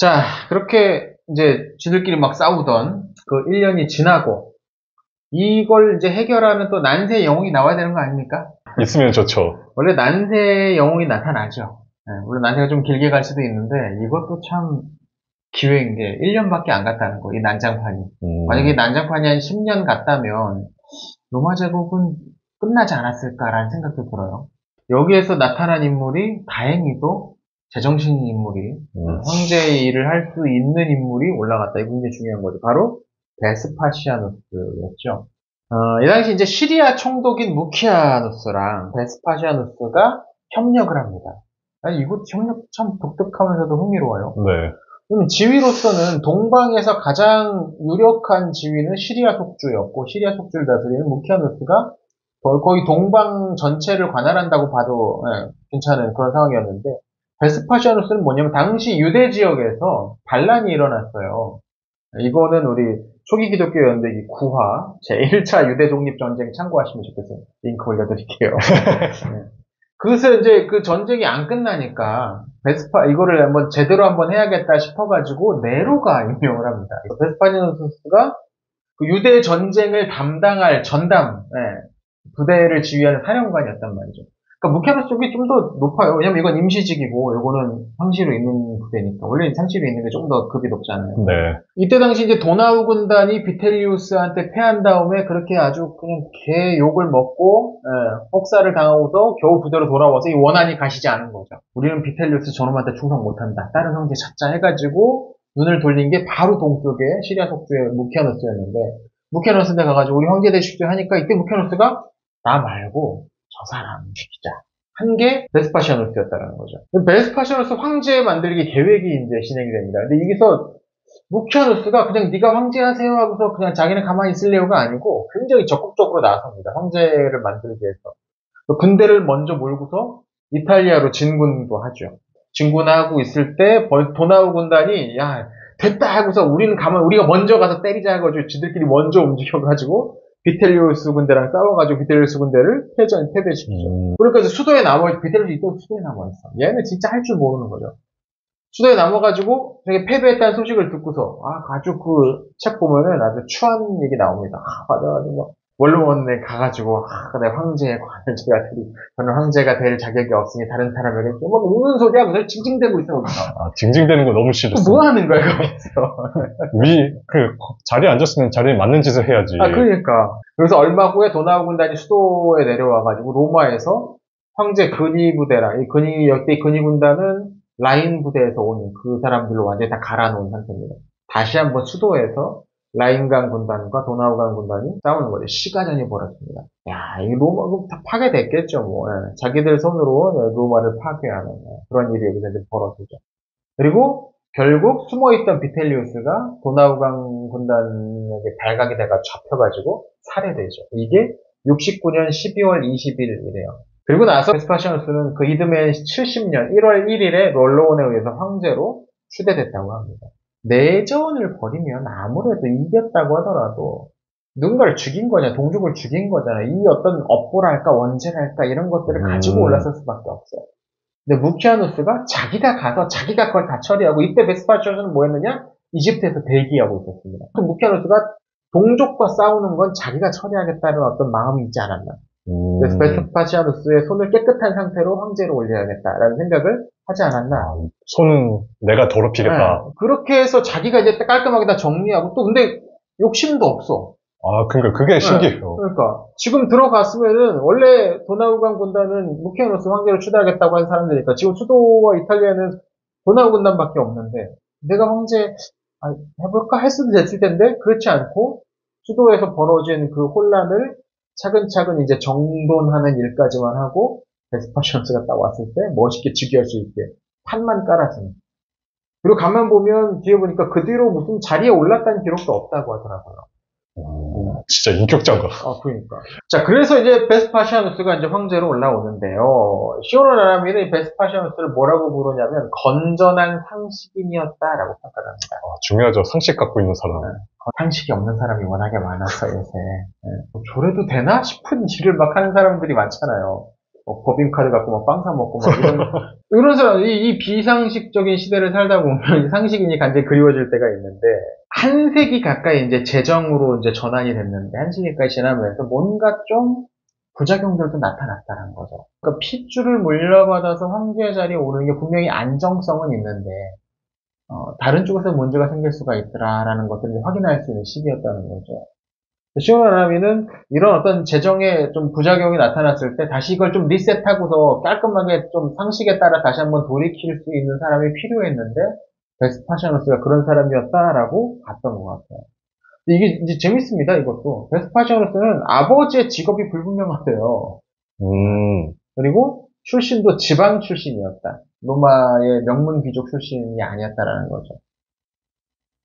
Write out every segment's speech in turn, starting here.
자, 그렇게 이제 지들끼리 막 싸우던 그 1년이 지나고 이걸 이제 해결하는 또 난세의 영웅이 나와야 되는 거 아닙니까? 있으면 좋죠. 원래 난세의 영웅이 나타나죠. 물론 난세가 좀 길게 갈 수도 있는데 이것도 참 기회인 게 1년밖에 안 갔다는 거, 이 난장판이. 만약에 이 난장판이 한 10년 갔다면 로마 제국은 끝나지 않았을까라는 생각도 들어요. 여기에서 나타난 인물이 다행히도 제정신인 인물이 황제의 일을 할 수 있는 인물이 올라갔다. 이게 굉장히 중요한 거죠. 바로 베스파시아누스였죠. 이 당시 이제 시리아 총독인 무키아누스랑 베스파시아누스가 협력을 합니다. 아니, 이거 협력 참 독특하면서도 흥미로워요. 네. 지위로서는 동방에서 가장 유력한 지위는 시리아 속주였고, 시리아 속주를 다스리는 무키아누스가 거의 동방 전체를 관할한다고 봐도 괜찮은 그런 상황이었는데, 베스파시아누스는 뭐냐면 당시 유대 지역에서 반란이 일어났어요. 이거는 우리 초기 기독교 연대기 9화 제1차 유대 독립 전쟁 참고하시면 좋겠어요. 링크 올려드릴게요. 네. 그래서 이제 그 전쟁이 안 끝나니까 이거를 제대로 한번 해야겠다 싶어가지고 네로가 임명을 합니다. 베스파시아누스가 그 유대 전쟁을 담당할 전담 부대를 지휘하는 사령관이었단 말이죠. 그러니까 무키아누스 쪽이 좀 더 높아요. 왜냐면 이건 임시직이고 이거는 상시로 있는 부대니까. 원래 상시로 있는 게 좀 더 급이 높잖아요. 네. 이때 당시 이제 도나우 군단이 비텔리우스한테 패한 다음에 그렇게 아주 그냥 개 욕을 먹고 혹사를 당하고도 겨우 부대로 돌아와서 이 원한이 가시지 않은 거죠. 우리는 비텔리우스 저놈한테 충성 못한다. 다른 형제 찾자 해가지고 눈을 돌린 게 바로 동쪽에 시리아 속주의 무키아누스였는데, 무키아누스한테 가가지고 우리 형제 되십시오 하니까 이때 무키아누스가 나 말고 저 사람 죽이자 한 게 베스파시아누스였다는 거죠. 베스파시아누스 황제 만들기 계획이 이제 진행이 됩니다. 근데 여기서 무키아누스가 그냥 네가 황제하세요 하고서 그냥 자기는 가만히 있을래요가 아니고 굉장히 적극적으로 나섭니다. 황제를 만들기 위해서. 군대를 먼저 몰고서 이탈리아로 진군도 하죠. 진군하고 있을 때 도나우 군단이 야 됐다 하고서 우리가 먼저 가서 때리자 해가지고 지들끼리 먼저 움직여가지고 비텔리우스 군대랑 싸워가지고 비텔리우스 군대를 패배시키죠. 그러니까 이제 비텔리우스 또 수도에 남아있어. 얘는 진짜 할 줄 모르는 거죠. 수도에 남아가지고 되게 패배했다는 소식을 듣고서 아주 그 책 보면은 아주 추한 얘기 나옵니다. 맞아가지고 원로원에 가가지고 내가 황제의 관을 저는 황제가 될 자격이 없으니 다른 사람에게 막 우는 소리야. 그래서 징징대고 있어. 징징대는 거 너무 싫었어. 뭐 하는 거야 거기서. 자리에 앉았으면 자리에 맞는 짓을 해야지. 그러니까. 그래서 얼마 후에 도나우 군단이 수도에 내려와가지고 로마에서 황제 근위 부대랑 역대 근위 군단은 라인 부대에서 오는 그 사람들로 완전히 다 갈아놓은 상태입니다. 다시 한번 수도에서 라인강 군단과 도나우강 군단이 싸우는 거죠. 시가전이 벌어집니다. 야, 이 로마 다 파괴됐겠죠, 뭐. 자기들 손으로 로마를 파괴하는 그런 일이 여기서 벌어지죠. 그리고 결국 숨어있던 비텔리우스가 도나우강 군단에게 발각이 돼가 잡혀가지고 살해되죠. 이게 69년 12월 20일이래요. 그리고 나서 베스파시아누스는 그 이듬해 70년 1월 1일에 롤로온에 의해서 황제로 추대됐다고 합니다. 내전을 벌이면 아무래도 이겼다고 하더라도 누군가를 죽인 거냐, 동족을 죽인 거잖아. 이 어떤 업보랄까, 원죄랄까 이런 것들을 가지고 올랐을 수밖에 없어요. 근데 무키아누스가 자기가 가서 자기가 그걸 다 처리하고, 이때 베스파시아누스는 뭐 했느냐? 이집트에서 대기하고 있었습니다. 무키아누스가 동족과 싸우는 건 자기가 처리하겠다는 어떤 마음이 있지 않았나. 그래서 베스파시아누스의 손을 깨끗한 상태로 황제로 올려야겠다라는 생각을 하지 않았나. 손은 내가 더럽히겠다. 그렇게 해서 자기가 이제 깔끔하게 다 정리하고, 또 근데 욕심도 없어. 그러니까 그게 신기해요. 그러니까 지금 들어갔으면은 원래 도나우강 군단은 무키아누스 황제로 추대하겠다고 한 사람들이니까 지금 수도와 이탈리아는 도나우 군단밖에 없는데 내가 황제 해볼까 했으면 됐을 텐데 그렇지 않고 수도에서 벌어진 그 혼란을 차근차근 이제 정돈하는 일까지만 하고 베스파시아누스가 딱 왔을 때 멋있게 즉위할 수 있게 판만 깔아주는. 그리고 가만 보면 뒤에 보니까 그 뒤로 무슨 자리에 올랐다는 기록도 없다고 하더라고요. 진짜 인격자가. 그러니까. 자, 그래서 이제 베스파시아누스가 이제 황제로 올라오는데요. 시오노 나라미는 베스파시아누스를 뭐라고 부르냐면 건전한 상식인이었다라고 평가를 합니다. 중요하죠. 상식 갖고 있는 사람. 상식이 없는 사람이 워낙에 많아서 요새. 저래도 되나 싶은 일을 막 하는 사람들이 많잖아요. 법인카드 갖고 막 빵 사 먹고 막 이런 사람, 이 비상식적인 시대를 살다 보면 상식인이 간절히 그리워질 때가 있는데, 한 세기 가까이 이제 재정으로 이제 전환이 됐는데, 한 세기까지 지나면서 뭔가 좀 부작용들도 나타났다는 거죠. 그러니까 핏줄을 물려받아서 황제 자리에 오르는 게 분명히 안정성은 있는데, 다른 쪽에서 문제가 생길 수가 있더라라는 것들을 확인할 수 있는 시기였다는 거죠. 시오나라미는 이런 어떤 재정에 좀 부작용이 나타났을 때 다시 이걸 좀 리셋하고서 깔끔하게 좀 상식에 따라 다시 한번 돌이킬 수 있는 사람이 필요했는데 베스파시아누스가 그런 사람이었다라고 봤던 것 같아요. 이게 이제 재밌습니다, 이것도. 베스파시아누스는 아버지의 직업이 불분명하대요. 그리고 출신도 지방 출신이었다. 로마의 명문 귀족 출신이 아니었다라는 거죠.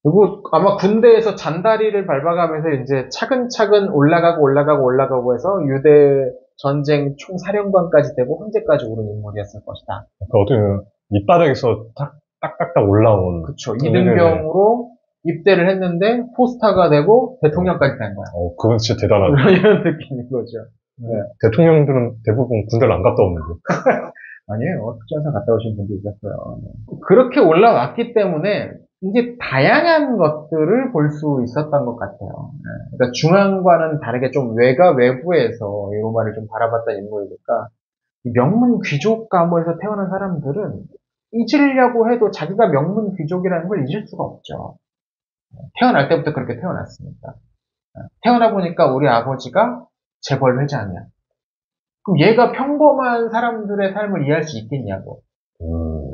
그리고 아마 군대에서 잔다리를 밟아가면서 이제 차근차근 올라가고 해서 유대 전쟁 총사령관까지 되고 황제까지 오른 인물이었을 것이다. 그러니까 어떻게 밑바닥에서 딱딱딱 올라온. 그쵸. 이등병으로 입대를 했는데 포스타가 되고 대통령까지 된 거야. 그건 진짜 대단하다. 이런 느낌인 거죠. 네. 대통령들은 대부분 군대를 안 갔다 오는데. 아니에요. 특전사 갔다 오신 분도 있었어요. 그렇게 올라왔기 때문에 이제 다양한 것들을 볼 수 있었던 것 같아요. 그러니까 중앙과는 다르게 좀 외부에서 이 로마를 좀 바라봤던 인물이니까 명문 귀족 가문에서 태어난 사람들은 잊으려고 해도 자기가 명문 귀족이라는 걸 잊을 수가 없죠. 태어날 때부터 그렇게 태어났으니까. 태어나 보니까 우리 아버지가 재벌 회장이야. 그럼 얘가 평범한 사람들의 삶을 이해할 수 있겠냐고.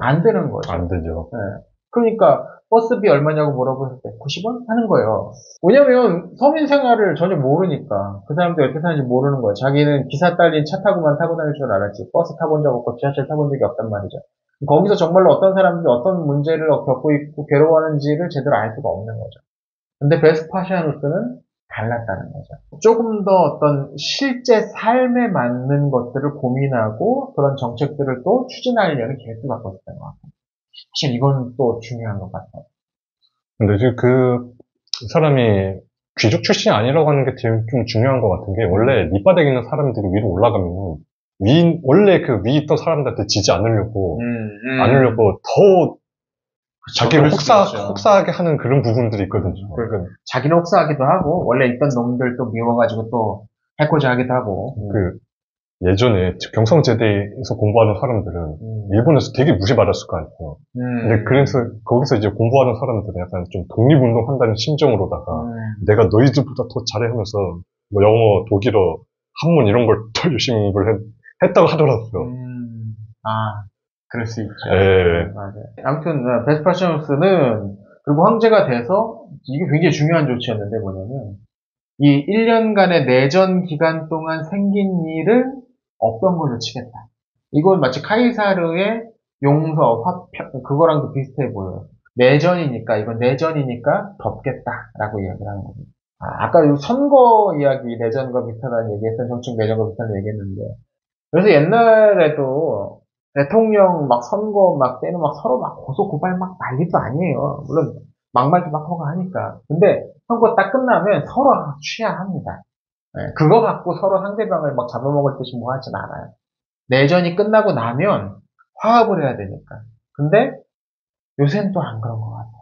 안 되는 거죠. 안 되죠. 네. 그러니까 버스비 얼마냐고 물어봤을 때 90원 하는 거예요. 왜냐면 서민 생활을 전혀 모르니까 그 사람들 어떻게 사는지 모르는 거예요. 자기는 기사 딸린 차 타고만 타고 다닐 줄 알았지 버스 타본 적 없고 지하철 타본 적이 없단 말이죠. 거기서 정말로 어떤 사람들이 어떤 문제를 겪고 있고 괴로워하는지를 제대로 알 수가 없는 거죠. 근데 베스파시아누스는 달랐다는 거죠. 조금 더 어떤 실제 삶에 맞는 것들을 고민하고 그런 정책들을 또 추진하려는 계획을 갖고 있었던 것 같아요. 사실 이건 또 중요한 것 같아요. 근데 지금 그 사람이 귀족 출신이 아니라고 하는 게 좀 중요한 것 같은 게 원래 밑바닥에 있는 사람들이 위로 올라가면 원래 그 위에 있던 사람들한테 지지 않으려고 더 자기를 혹사하게 하는 그런 부분들이 있거든요. 그러니까 자기는 혹사하기도 하고 원래 있던 놈들 또 미워가지고 또 해코지 하기도 하고. 예전에 경성제대에서 공부하는 사람들은 일본에서 되게 무시받았을 거 아니에요. 근데 그래서 거기서 이제 공부하는 사람들은 약간 좀 독립운동 한다는 심정으로다가 내가 너희들보다 더 잘해 하면서 뭐 영어, 독일어, 한문 이런 걸 더 열심히 공부를 했다고 하더라고요. 그럴 수 있죠. 네. 맞아요. 아무튼 베스파시아누스는 그리고 황제가 돼서 이게 굉장히 중요한 조치였는데 뭐냐면 이 1년간의 내전 기간 동안 생긴 일을 없던 걸로 치겠다. 이건 마치 카이사르의 용서, 화평, 그거랑도 비슷해 보여요. 이건 내전이니까 덮겠다라고 이야기를 하는 겁니다. 아까 선거 이야기, 내전과 비슷하다는 얘기했던 정책 내전과 비슷하다는 얘기했는데 그래서 옛날에도 대통령 막 선거 막 때는 막 서로 막 고소 고발 막 난리도 아니에요. 물론 막말도 막 하고 하니까. 근데 선거 딱 끝나면 서로 취하합니다. 그거 갖고 서로 상대방을 막 잡아먹을 듯이 뭐 하진 않아요. 내전이 끝나고 나면 화합을 해야 되니까. 근데 요새는 또 안 그런 것 같아요.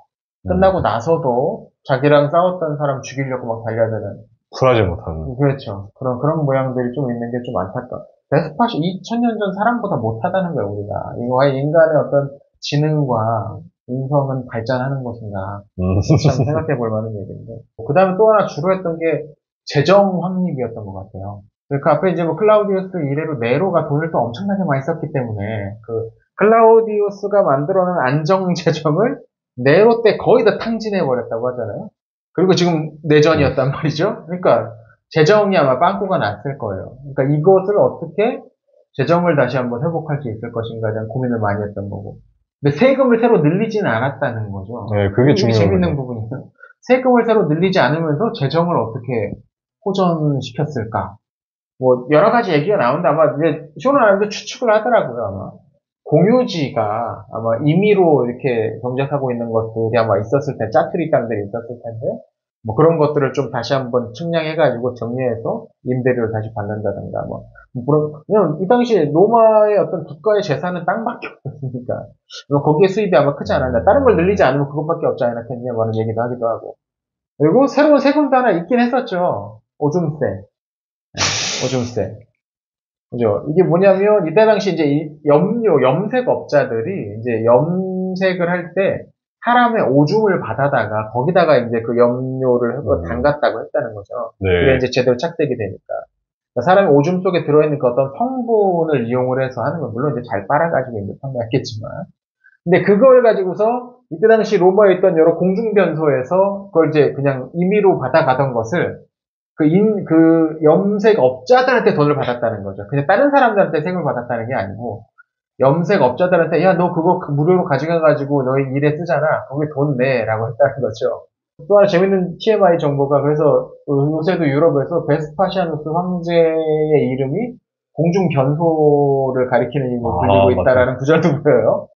끝나고 나서도 자기랑 싸웠던 사람 죽이려고 막 달려드는. 쿨하지 못하는. 그렇죠. 그런 모양들이 좀 있는 게 좀 안타까워. 베스파시 2000년 전 사람보다 못하다는 거예요, 우리가. 이거 인간의 어떤 지능과 인성은 발전하는 것인가. 참 생각해 볼 만한 얘기인데. 그 다음에 또 하나 주로 했던 게 재정 확립이었던 것 같아요. 그 앞에 이제 뭐 클라우디우스 이래로 네로가 돈을 또 엄청나게 많이 썼기 때문에 그 클라우디우스가 만들어놓은 안정 재정을 네로 때 거의 다 탕진해 버렸다고 하잖아요. 그리고 지금 내전이었단 말이죠. 그러니까 재정이 아마 빵꾸가 났을 거예요. 그러니까 이것을 어떻게 재정을 다시 한번 회복할 수 있을 것인가에 대한 고민을 많이 했던 거고. 근데 세금을 새로 늘리지는 않았다는 거죠. 네, 그게 재밌는 부분이에요. 세금을 새로 늘리지 않으면서 재정을 어떻게 호전시켰을까? 뭐 여러 가지 얘기가 나온다. 아마 이제 쇼나라도 추측을 하더라고요. 아마 공유지가 아마 임의로 이렇게 경작하고 있는 것들이 아마 있었을 텐데 짜투리 땅들이 있었을 텐데 뭐 그런 것들을 좀 다시 한번 측량해가지고 정리해서 임대료를 다시 받는다든가 그냥 이 당시에 로마의 어떤 국가의 재산은 땅밖에 없었으니까 거기에 수입이 아마 크지 않았나. 다른 걸 늘리지 않으면 그것밖에 없지 않았겠냐 라는 얘기도 하기도 하고. 그리고 새로운 세금도 하나 있긴 했었죠. 오줌세. 오줌세. 그죠? 이게 뭐냐면 이때 당시 이제 이 염색업자들이 이제 염색을 할 때 사람의 오줌을 받아다가 거기다가 이제 그 염료를 담갔다고 했다는 거죠. 네. 그게 이제 제대로 착색이 되니까. 그러니까 사람의 오줌 속에 들어있는 그 어떤 성분을 이용을 해서 하는 건 물론 이제 잘 빨아가지고 이제 판매했겠지만. 근데 그걸 가지고서 이때 당시 로마에 있던 여러 공중변소에서 그걸 이제 그냥 임의로 받아가던 것을 그 염색업자들한테 돈을 받았다는 거죠. 그냥 다른 사람들한테 세금을 받았다는 게 아니고, 염색업자들한테, 야, 너 그거 무료로 가져가가지고 너희 일에 쓰잖아. 거기 돈 내. 라고 했다는 거죠. 또 하나 재밌는 TMI 정보가, 그래서 요새도 유럽에서 베스파시아누스 황제의 이름이 공중변소를 가리키는 이름으로 불리고 있다라는 구절도 보여요.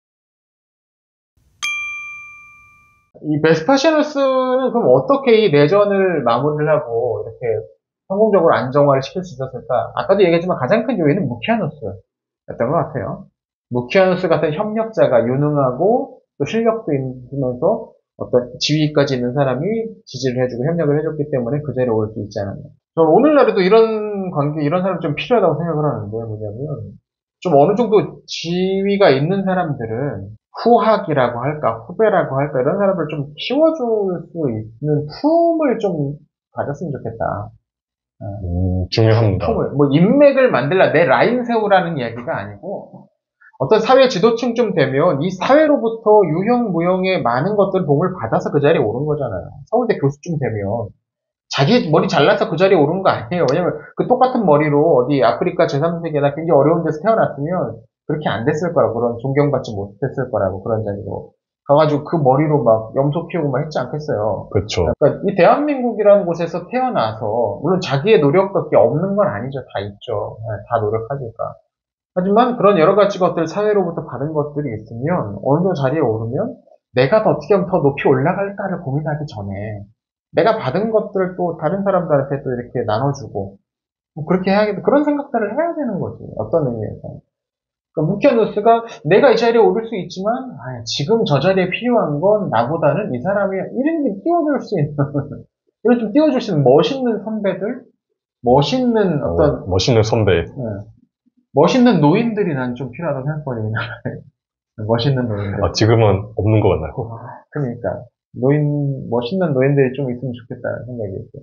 이 베스파시아누스는 그럼 어떻게 이 내전을 마무리를 하고 이렇게 성공적으로 안정화를 시킬 수 있었을까? 아까도 얘기했지만 가장 큰 요인은 무키아누스였던 것 같아요. 무키아누스 같은 협력자가 유능하고 또 실력도 있으면서 어떤 지위까지 있는 사람이 지지를 해주고 협력을 해줬기 때문에 그 자리에 올 수 있지 않았나. 저는 오늘날에도 이런 관계, 이런 사람이 좀 필요하다고 생각을 하는데, 뭐냐면, 좀 어느 정도 지위가 있는 사람들은 후학이라고 할까, 후배라고 할까, 이런 사람을 좀 키워줄 수 있는 품을 좀 가졌으면 좋겠다. 중요합니다. 품을. 뭐, 인맥을 만들라, 내 라인 세우라는 이야기가 아니고, 어떤 사회 지도층쯤 되면 이 사회로부터 유형, 무형의 많은 것들을 도움을 받아서 그 자리에 오른 거잖아요. 서울대 교수쯤 되면. 자기 머리 잘라서 그 자리에 오른 거 아니에요. 왜냐면 그 똑같은 머리로 어디 아프리카 제3세계나 굉장히 어려운 데서 태어났으면 그렇게 안 됐을 거라고, 그런 존경받지 못했을 거라고, 그런 자리로. 가가지고 그 머리로 막 염소 키우고 막 했지 않겠어요. 그렇죠. 그러니까 이 대한민국이라는 곳에서 태어나서, 물론 자기의 노력밖에 없는 건 아니죠. 다 있죠. 다 노력하니까. 하지만 그런 여러 가지 것들, 사회로부터 받은 것들이 있으면 어느 정도 자리에 오르면 내가 어떻게 하면 더 높이 올라갈까를 고민하기 전에 내가 받은 것들을 또 다른 사람들한테 또 이렇게 나눠주고, 뭐 그렇게 해야겠다. 그런 생각들을 해야 되는 거지. 어떤 의미에서. 그러니까 무키아누스가 내가 이 자리에 오를 수 있지만, 지금 저 자리에 필요한 건 나보다는 이 사람이 이런 띄워줄 수 있는, 이런 좀 띄워줄 수 있는 멋있는 선배들? 멋있는 어떤, 멋있는 선배. 멋있는 노인들이 난 좀 필요하다고 생각거든요. 멋있는 노인들. 지금은 없는 것 같나요? 그러니까. 멋있는 노인들이 좀 있으면 좋겠다는 생각이 있어요.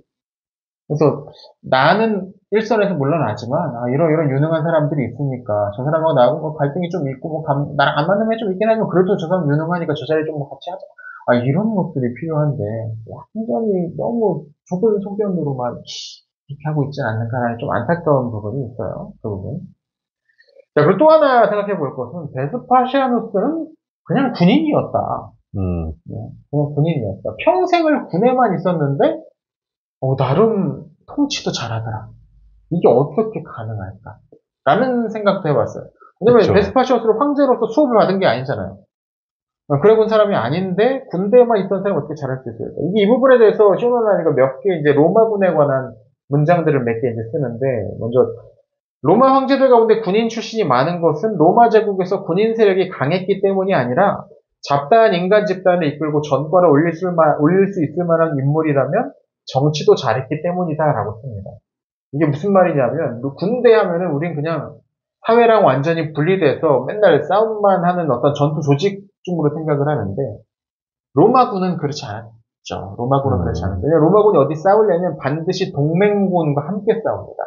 그래서 나는 일선에서 물러나지만, 이런 유능한 사람들이 있으니까, 저 사람하고 나하고 뭐 갈등이 좀 있고, 나랑 안 맞는 게 좀 있긴 하지만, 그래도 저 사람 유능하니까 저 자리에 좀 같이 하자. 이런 것들이 필요한데, 완전히 너무 좁은 소견으로만 이렇게 하고 있지 않는가라는 좀 안타까운 부분이 있어요. 그 부분. 자, 그리고 또 하나 생각해 볼 것은, 베스파시아누스는 그냥 군인이었다. 그냥 군인이었다. 평생을 군에만 있었는데, 나름 통치도 잘하더라. 이게 어떻게 가능할까? 라는 생각도 해봤어요. 왜냐면 베스파시아누스는 황제로서 수업을 받은 게 아니잖아요. 그래 본 사람이 아닌데 군대에만 있던 사람이 어떻게 잘할 수 있을까? 이 부분에 대해서 쇼노나니가 몇 개 이제 로마군에 관한 문장들을 몇 개 이제 쓰는데, 먼저 로마 황제들 가운데 군인 출신이 많은 것은 로마 제국에서 군인 세력이 강했기 때문이 아니라 잡다한 인간 집단을 이끌고 전과를 올릴 수 있을 만한 인물이라면 정치도 잘했기 때문이다라고 씁니다. 이게 무슨 말이냐면, 군대 하면은 우린 그냥 사회랑 완전히 분리돼서 맨날 싸움만 하는 어떤 전투 조직중으로 생각을 하는데, 로마군은 그렇지 않았죠. 로마군은 그렇지 않았죠. 왜냐면 로마군이 어디 싸우려면 반드시 동맹군과 함께 싸웁니다.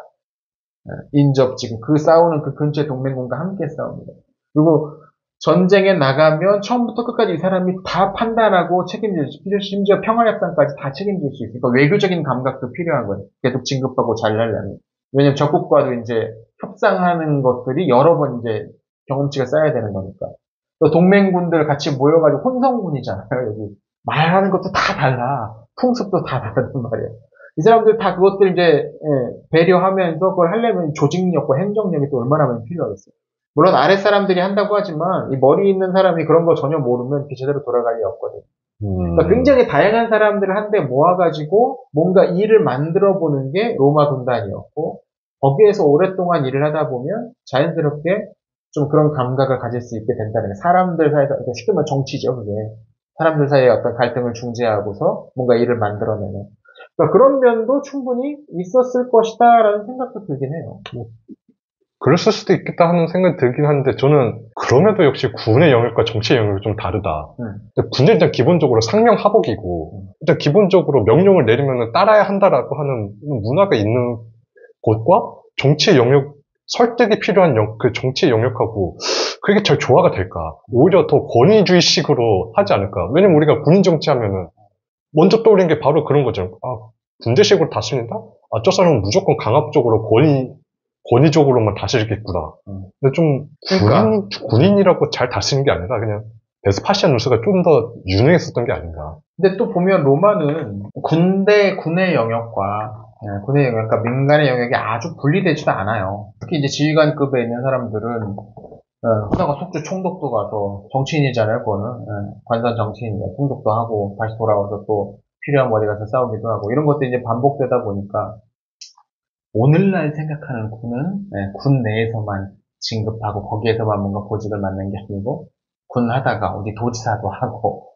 인접, 지금 그 싸우는 그 근처의 동맹군과 함께 싸웁니다. 그리고 전쟁에 나가면 처음부터 끝까지 이 사람이 다 판단하고 책임질 수 있고, 심지어 평화협상까지 다 책임질 수 있으니까 외교적인 감각도 필요한 거예요. 계속 진급하고 잘하려면. 왜냐면 적국과도 이제 협상하는 것들이 여러 번 이제 경험치가 쌓여야 되는 거니까. 또 동맹군들 같이 모여가지고 혼성군이잖아요, 여기. 말하는 것도 다 달라. 풍습도 다 다르단 말이에요. 이 사람들 다 그것들 이제 배려하면서 그걸 하려면 조직력과 행정력이 또 얼마나 많이 필요하겠어요. 물론 아랫사람들이 한다고 하지만 이 머리 있는 사람이 그런 거 전혀 모르면 제대로 돌아갈 리 없거든요. 그러니까 굉장히 다양한 사람들을 한데 모아가지고 뭔가 일을 만들어 보는 게 로마 군단이었고, 거기에서 오랫동안 일을 하다 보면 자연스럽게 좀 그런 감각을 가질 수 있게 된다는 게, 사람들 사이에서, 그러니까 쉽게 말하면 정치죠, 그게. 사람들 사이의 어떤 갈등을 중재하고서 뭔가 일을 만들어내는. 그러니까 그런 면도 충분히 있었을 것이다라는 생각도 들긴 해요. 그랬을 수도 있겠다 하는 생각이 들긴 하는데, 저는 그럼에도 역시 군의 영역과 정치의 영역이 좀 다르다. 근데 군은 일단 기본적으로 상명하복이고, 일단 기본적으로 명령을 내리면 따라야 한다라고 하는 문화가 있는 곳과 정치의 영역, 설득이 필요한 그 정치의 영역하고 그게 잘 조화가 될까? 오히려 더 권위주의식으로 하지 않을까? 왜냐면 우리가 군인 정치하면은 먼저 떠오르는 게 바로 그런 거죠. 아, 군대식으로 다스린다? 아, 저 사람은 무조건 강압적으로 권위적으로만 다스리겠구나. 근데 좀 그러니까. 군인이라고 잘 다스리는 게 아니라 그냥 베스파시아누스가 좀 더 유능했었던 게 아닌가. 근데 또 보면 로마는 군의 영역과 군의 영역과 민간의 영역이 아주 분리되지도 않아요. 특히 이제 지휘관급에 있는 사람들은 그다가 속주 총독도 가서 정치인이잖아요, 그거는. 관선 정치인이야. 총독도 하고 다시 돌아와서 또 필요한 어디 가서 싸우기도 하고 이런 것들이 이제 반복되다 보니까 오늘날 생각하는 군은 군 내에서만 진급하고 거기에서만 뭔가 보직을 맡는 게 아니고 군 하다가 어디 도지사도 하고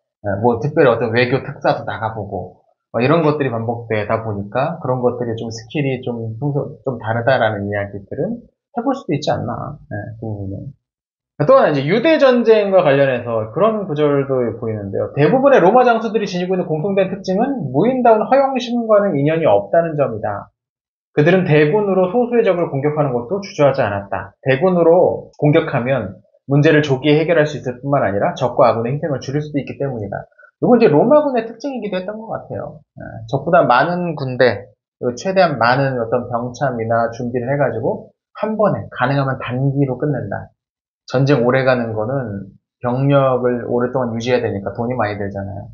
뭐 특별히 어떤 외교 특사도 나가보고 이런 것들이 반복되다 보니까 그런 것들이 좀 스킬이 좀 다르다라는 이야기들은 해볼 수도 있지 않나. 그 부분은. 또 하나 이제 유대 전쟁과 관련해서 그런 구절도 보이는데요. 대부분의 로마 장수들이 지니고 있는 공통된 특징은 무인다운 허영심과는 인연이 없다는 점이다. 그들은 대군으로 소수의 적을 공격하는 것도 주저하지 않았다. 대군으로 공격하면 문제를 조기에 해결할 수 있을 뿐만 아니라 적과 아군의 희생을 줄일 수도 있기 때문이다. 이건 이제 로마군의 특징이기도 했던 것 같아요. 적보다 많은 군대, 그리고 최대한 많은 어떤 병참이나 준비를 해가지고 한 번에 가능하면 단기로 끝낸다. 전쟁 오래 가는 거는 병력을 오랫동안 유지해야 되니까 돈이 많이 들잖아요.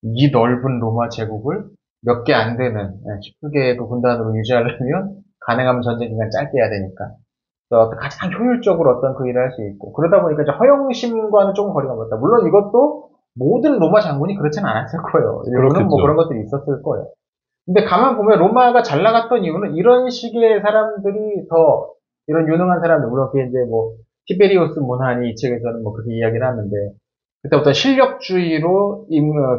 이 넓은 로마 제국을 몇 개 안 되는 10개의 군단으로 유지하려면 가능하면 전쟁 기간 짧게 해야 되니까 가장 효율적으로 어떤 그 일을 할 수 있고 그러다 보니까 이제 허영심과는 조금 거리가 멀다. 물론 이것도 모든 로마 장군이 그렇지는 않았을 거예요. 일부는 뭐 그런 것들이 있었을 거예요. 근데 가만 보면 로마가 잘 나갔던 이유는 이런 식의 사람들이 더 이런 유능한 사람들 물론 그게 이제 뭐 티베리우스 문하니 이 책에서는 뭐 그렇게 이야기를 하는데 그때부터 실력주의로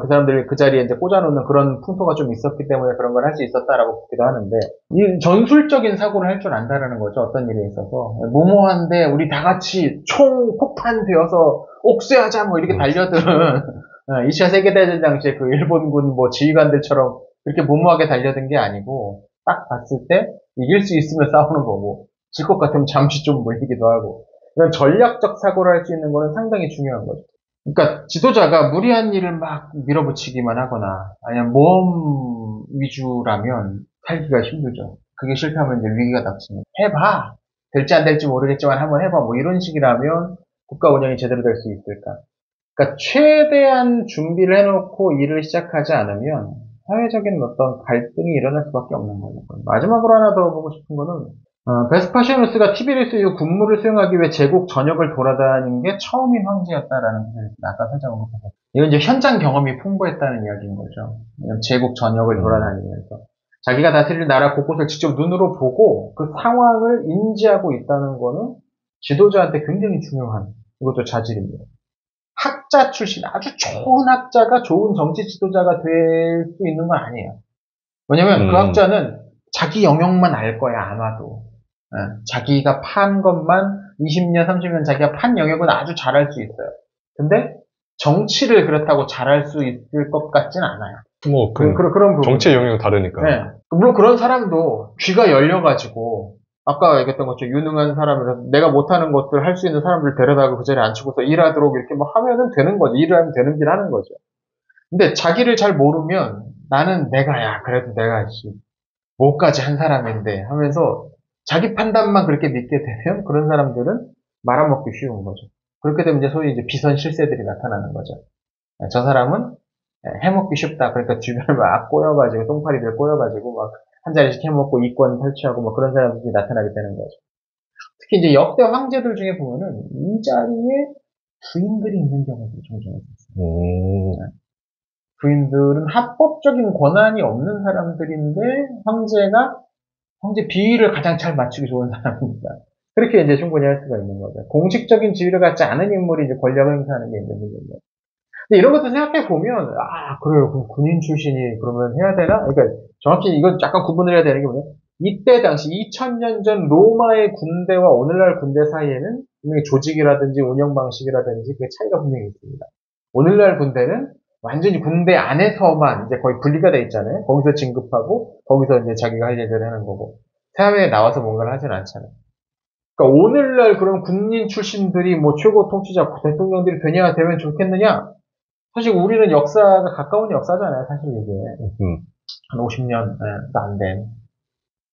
그 사람들을 그 자리에 이제 꽂아놓는 그런 풍토가 좀 있었기 때문에 그런 걸 할 수 있었다라고 보기도 하는데, 이 전술적인 사고를 할 줄 안다라는 거죠. 어떤 일에 있어서. 무모한데 우리 다 같이 총 폭탄 되어서 옥쇄하자 뭐 이렇게 달려드는 2차 세계대전 당시에 그 일본군 뭐 지휘관들처럼 그렇게 무모하게 달려든 게 아니고 딱 봤을 때 이길 수 있으면 싸우는 거고 질 것 같으면 잠시 좀 물리기도 하고 이런 전략적 사고를 할 수 있는 거는 상당히 중요한 거죠. 그러니까 지도자가 무리한 일을 막 밀어붙이기만 하거나 아니면 모험 위주라면 살기가 힘들죠. 그게 실패하면 이제 위기가 닥칩니다. 해봐. 될지 안 될지 모르겠지만 한번 해봐. 뭐 이런 식이라면 국가 운영이 제대로 될 수 있을까? 그러니까 최대한 준비를 해놓고 일을 시작하지 않으면 사회적인 어떤 갈등이 일어날 수밖에 없는 거예요. 마지막으로 하나 더 보고 싶은 거는 베스파시아누스가 티베리우스 이후 군무를 수행하기 위해 제국 전역을 돌아다닌 게 처음인 황제였다라는 것을 아까 살짝 언급했어요. 이건 이제 현장 경험이 풍부했다는 이야기인 거죠. 제국 전역을 돌아다니면서 자기가 다스릴 나라 곳곳을 직접 눈으로 보고 그 상황을 인지하고 있다는 거는 지도자한테 굉장히 중요한 이것도 자질입니다. 학자 출신 아주 좋은 학자가 좋은 정치 지도자가 될 수 있는 건 아니에요. 왜냐면 그 학자는 자기 영역만 알 거야 아마도. 자기가 판 것만 20년, 30년 자기가 판 영역은 아주 잘할 수 있어요. 근데 정치를 그렇다고 잘할 수 있을 것 같진 않아요. 뭐, 그런 부분. 정치의 영역은 다르니까. 네. 물론 그런 사람도 귀가 열려가지고, 아까 얘기했던 것처럼 유능한 사람이라서 내가 못하는 것들 할 수 있는 사람들 데려다가 그 자리에 앉히고서 일하도록 이렇게 뭐 하면은 되는 거죠. 일을 하면 되는 길 하는 거죠. 근데 자기를 잘 모르면 나는 그래도 내가 뭐까지 한 사람인데 하면서 자기 판단만 그렇게 믿게 되면 그런 사람들은 말아먹기 쉬운 거죠. 그렇게 되면 이제 소위 이제 비선 실세들이 나타나는 거죠. 저 사람은 해먹기 쉽다. 그러니까 주변을 막 꼬여가지고 똥파리들 꼬여가지고 막 한 자리씩 해먹고 이권 탈취하고 뭐 그런 사람들이 나타나게 되는 거죠. 특히 이제 역대 황제들 중에 보면은 이 자리에 부인들이 있는 경우도 종종 있어요. 부인들은 합법적인 권한이 없는 사람들인데 황제 비위를 가장 잘 맞추기 좋은 사람입니다. 그렇게 이제 충분히 할 수가 있는 거죠. 공식적인 지위를 갖지 않은 인물이 이제 권력을 행사하는 게 있는 문제죠. 근데 이런 것도 생각해 보면, 그래요. 그럼 군인 출신이 그러면 해야 되나? 그러니까 정확히 이건 약간 구분을 해야 되는 게 뭐냐? 이때 당시 2000년 전 로마의 군대와 오늘날 군대 사이에는 분명히 조직이라든지 운영 방식이라든지 그 차이가 분명히 있습니다. 오늘날 군대는 완전히 군대 안에서만 이제 거의 분리가 돼 있잖아요. 거기서 진급하고 거기서 이제 자기가 할 일을 하는 거고 사회에 나와서 뭔가를 하진 않잖아요. 그러니까 오늘날 그런 군인 출신들이 뭐 최고 통치자 대통령들이 되면 좋겠느냐? 사실 우리는 역사가 가까운 역사잖아요. 사실 이게 한 50년도 안 된.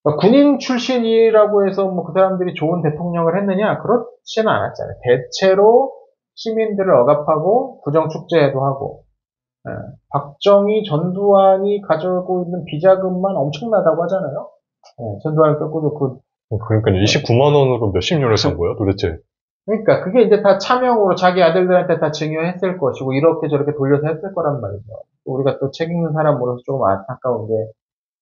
그러니까 군인 출신이라고 해서 뭐 그 사람들이 좋은 대통령을 했느냐? 그렇지는 않았잖아요. 대체로 시민들을 억압하고 부정축제도 하고 박정희, 전두환이 가지고 있는 비자금만 엄청나다고 하잖아요. 전두환 뺏고도 그러니까 29만 원으로 몇십 년을 산 거예요, 도대체? 그러니까 그게 이제 다 차명으로 자기 아들들한테 다 증여했을 것이고 이렇게 저렇게 돌려서 했을 거란 말이죠. 우리가 또 책 읽는 사람으로서 조금 안타까운 게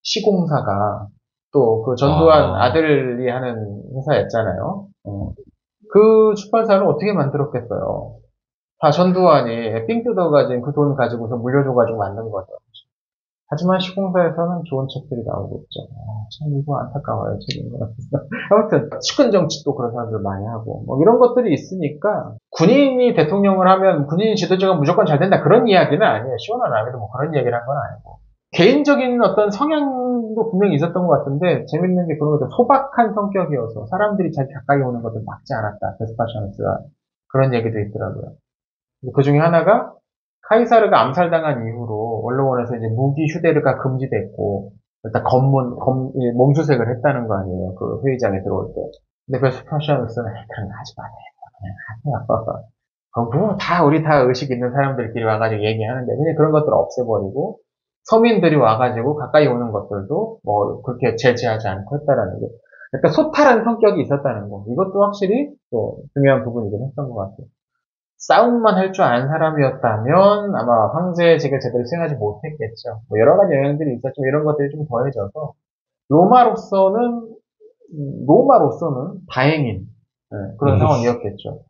시공사가 또 그 전두환 아들이 하는 회사였잖아요. 그 출판사는 어떻게 만들었겠어요? 다 전두환이 삥 뜯어가지고 그 돈 가지고서 물려줘가지고 만든 거죠. 하지만 시공사에서는 좋은 책들이 나오고 있죠. 참 이거 안타까워요, 책인 거. 아무튼 측근 정치도 그런 사람들 많이 하고 뭐 이런 것들이 있으니까 군인이 대통령을 하면 군인 지도자가 무조건 잘 된다 그런 이야기는 아니에요. 시원한 아미도 뭐 그런 이야기를 한 건 아니고 개인적인 어떤 성향도 분명히 있었던 것 같은데 재밌는 게 그런 것들 소박한 성격이어서 사람들이 잘 가까이 오는 것을 막지 않았다. 베스파시아누스가 그런 얘기도 있더라고요. 그 중에 하나가 카이사르가 암살당한 이후로 언론에서 이제 무기 휴대가 금지됐고 일단 몸수색을 했다는 거 아니에요. 그 회의장에 들어올 때. 근데 베스파시아누스는 그런 거 하지 마세요. 그냥 하세요. 우리 다 의식 있는 사람들끼리 와가지고 얘기하는데 그냥 그런 것들을 없애버리고 서민들이 와가지고 가까이 오는 것들도 뭐 그렇게 제지하지 않고 했다라는 게 그러니까 소탈한 성격이 있었다는 거. 이것도 확실히 또 중요한 부분이긴 했던 것 같아요. 싸움만 할 줄 아는 사람이었다면 아마 황제직을 제대로 수행하지 못했겠죠. 뭐 여러 가지 영향들이 있었지만 이런 것들이 좀 더해져서 로마로서는 다행인 그런 상황이었겠죠.